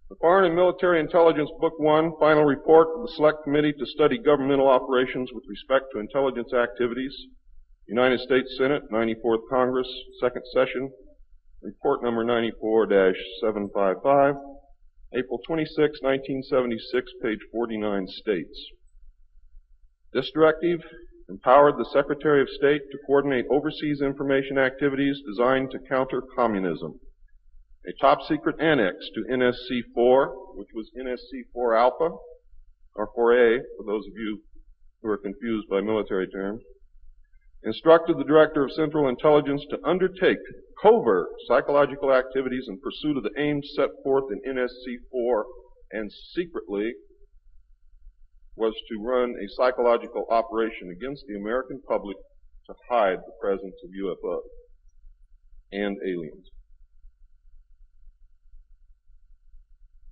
The Foreign and Military Intelligence Book 1, Final Report of the Select Committee to Study Governmental Operations with Respect to Intelligence Activities, United States Senate, 94th Congress, Second Session, Report number 94-755, April 26, 1976, page 49 states. This directive empowered the Secretary of State to coordinate overseas information activities designed to counter communism. A top-secret annex to NSC-4, which was NSC-4 Alpha, or 4A, for those of you who are confused by military terms, instructed the Director of Central Intelligence to undertake covert psychological activities in pursuit of the aims set forth in NSC-4, and secretly was to run a psychological operation against the American public to hide the presence of UFOs and aliens.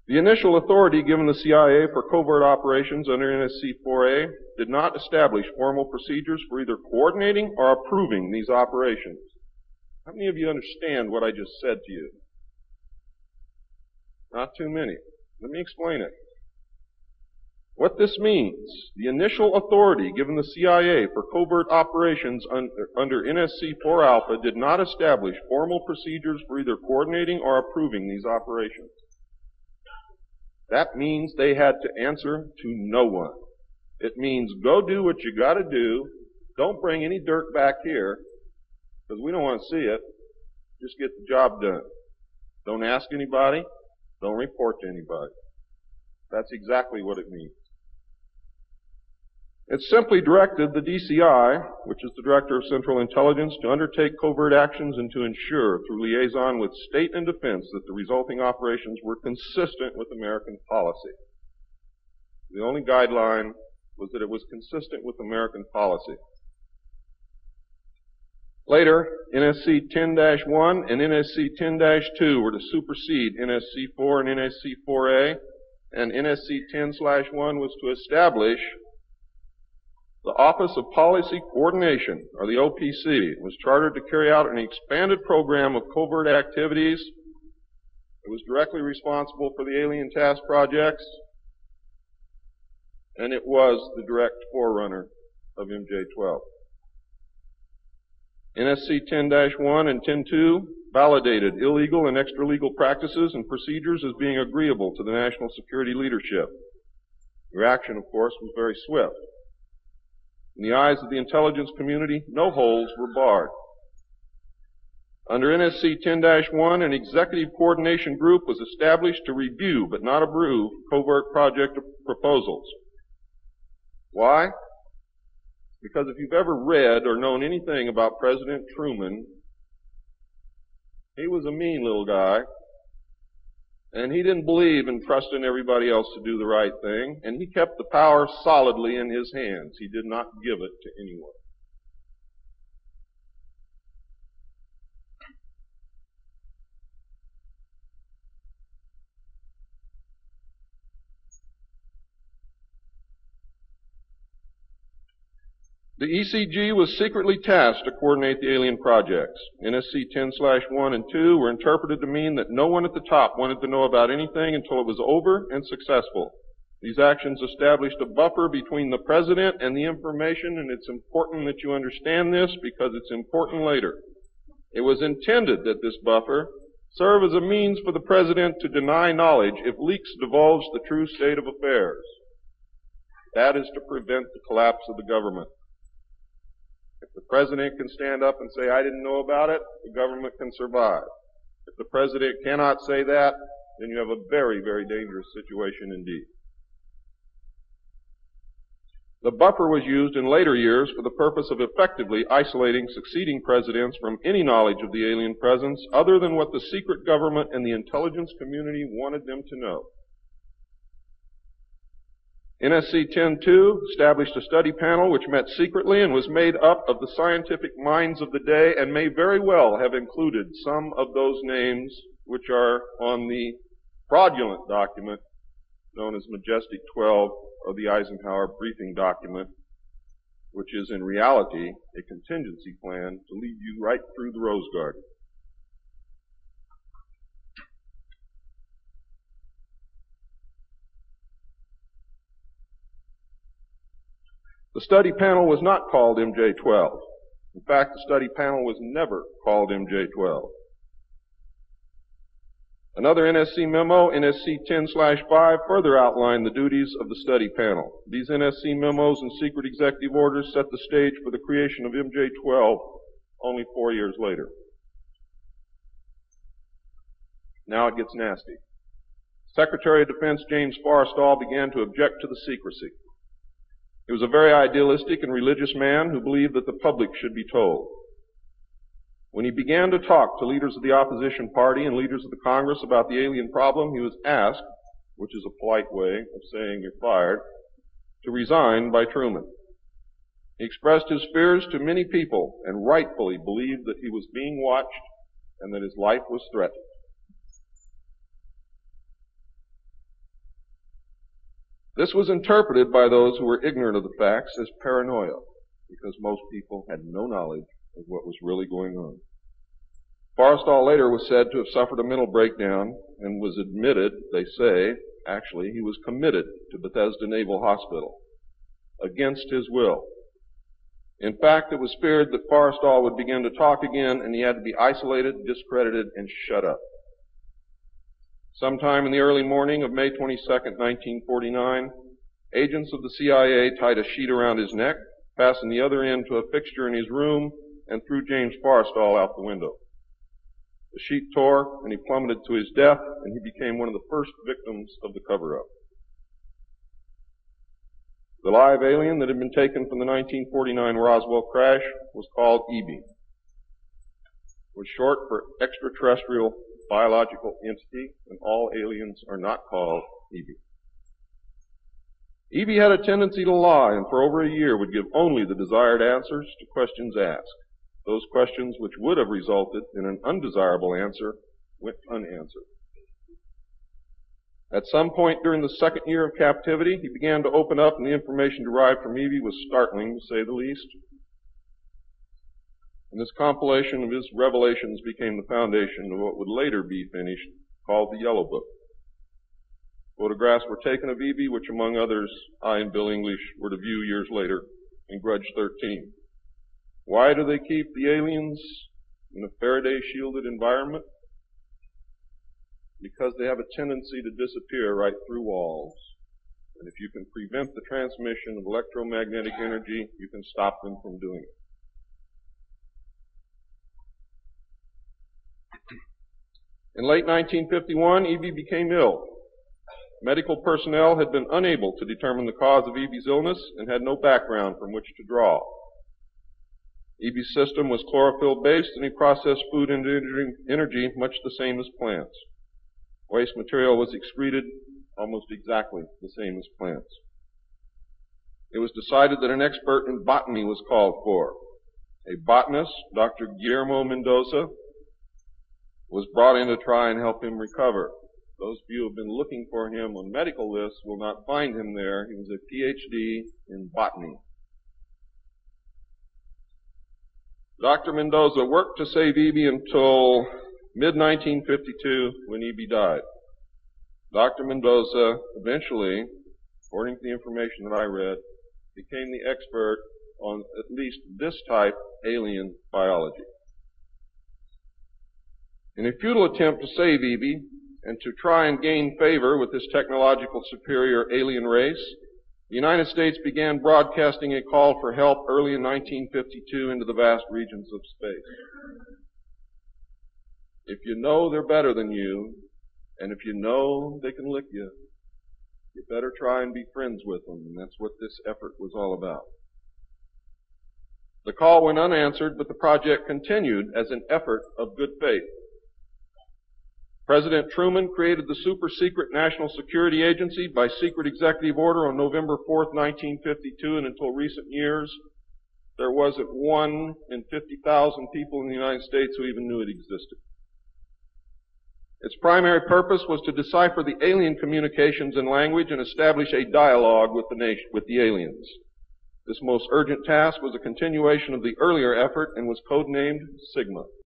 The initial authority given the CIA for covert operations under NSC-4A did not establish formal procedures for either coordinating or approving these operations. How many of you understand what I just said to you? Not too many. Let me explain it. What this means, the initial authority given the CIA for covert operations under NSC-4 Alpha did not establish formal procedures for either coordinating or approving these operations. That means they had to answer to no one. It means go do what you got to do. Don't bring any dirt back here because we don't want to see it. Just get the job done. Don't ask anybody. Don't report to anybody. That's exactly what it means. It simply directed the DCI, which is the Director of Central Intelligence, to undertake covert actions and to ensure, through liaison with state and defense, that the resulting operations were consistent with American policy. The only guideline was that it was consistent with American policy. Later, NSC 10-1 and NSC 10-2 were to supersede NSC 4 and NSC 4A, and NSC 10-1 was to establish the Office of Policy Coordination, or the OPC, was chartered to carry out an expanded program of covert activities. It was directly responsible for the alien task projects, and it was the direct forerunner of MJ-12. NSC 10-1 and 10-2 validated illegal and extra-legal practices and procedures as being agreeable to the national security leadership. The reaction, of course, was very swift. In the eyes of the intelligence community, no holes were barred. Under NSC 10-1, an executive coordination group was established to review but not approve covert project proposals. Why? Because if you've ever read or known anything about President Truman, he was a mean little guy, and he didn't believe in trusting everybody else to do the right thing, and he kept the power solidly in his hands. He did not give it to anyone. The ECG was secretly tasked to coordinate the alien projects. NSC 10-1 and 2 were interpreted to mean that no one at the top wanted to know about anything until it was over and successful. These actions established a buffer between the President and the information, and it's important that you understand this because it's important later. It was intended that this buffer serve as a means for the President to deny knowledge if leaks divulged the true state of affairs. That is to prevent the collapse of the government. If the President can stand up and say, I didn't know about it, the government can survive. If the President cannot say that, then you have a very, very dangerous situation indeed. The buffer was used in later years for the purpose of effectively isolating succeeding presidents from any knowledge of the alien presence other than what the secret government and the intelligence community wanted them to know. NSC 10-2 established a study panel which met secretly and was made up of the scientific minds of the day and may very well have included some of those names which are on the fraudulent document known as Majestic 12 of the Eisenhower briefing document, which is in reality a contingency plan to lead you right through the Rose Garden. The study panel was not called MJ-12. In fact, the study panel was never called MJ-12. Another NSC memo, NSC 10/5, further outlined the duties of the study panel. These NSC memos and secret executive orders set the stage for the creation of MJ-12 only 4 years later. Now it gets nasty. Secretary of Defense James Forrestal began to object to the secrecy. He was a very idealistic and religious man who believed that the public should be told. When he began to talk to leaders of the opposition party and leaders of the Congress about the alien problem, he was asked, which is a polite way of saying you're fired, to resign by Truman. He expressed his fears to many people and rightfully believed that he was being watched and that his life was threatened. This was interpreted by those who were ignorant of the facts as paranoia, because most people had no knowledge of what was really going on. Forrestal later was said to have suffered a mental breakdown and was admitted, they say, actually, he was committed to Bethesda Naval Hospital against his will. In fact, it was feared that Forrestal would begin to talk again and he had to be isolated, discredited, and shut up. Sometime in the early morning of May 22nd, 1949, agents of the CIA tied a sheet around his neck, fastened the other end to a fixture in his room, and threw James Forrestal out the window. The sheet tore, and he plummeted to his death, and he became one of the first victims of the cover-up. The live alien that had been taken from the 1949 Roswell crash was called EB. It was short for extraterrestrial biological entity, and all aliens are not called EB. EB had a tendency to lie, and for over a year would give only the desired answers to questions asked. Those questions which would have resulted in an undesirable answer went unanswered. At some point during the second year of captivity, he began to open up, and the information derived from EB was startling, to say the least. And this compilation of his revelations became the foundation of what would later be finished, called the Yellow Book. Photographs were taken of EB, which among others, I and Bill English were to view years later in Grudge 13. Why do they keep the aliens in a Faraday-shielded environment? Because they have a tendency to disappear right through walls. And if you can prevent the transmission of electromagnetic energy, you can stop them from doing it. In late 1951, EB became ill. Medical personnel had been unable to determine the cause of EB's illness and had no background from which to draw. EB's system was chlorophyll-based, and he processed food into energy much the same as plants. Waste material was excreted almost exactly the same as plants. It was decided that an expert in botany was called for. A botanist, Dr. Guillermo Mendoza, was brought in to try and help him recover. Those of you who have been looking for him on medical lists will not find him there. He was a PhD in botany. Dr. Mendoza worked to save EB until mid-1952 when EB died. Dr. Mendoza eventually, according to the information that I read, became the expert on at least this type alien biology. In a futile attempt to save EB and to try and gain favor with this technological superior alien race, the United States began broadcasting a call for help early in 1952 into the vast regions of space. If you know they're better than you, and if you know they can lick you, you better try and be friends with them, and that's what this effort was all about. The call went unanswered, but the project continued as an effort of good faith. President Truman created the super-secret National Security Agency by secret executive order on November 4th, 1952, and until recent years, there wasn't 1 in 50,000 people in the United States who even knew it existed. Its primary purpose was to decipher the alien communications and language and establish a dialogue with the aliens. This most urgent task was a continuation of the earlier effort and was codenamed Sigma.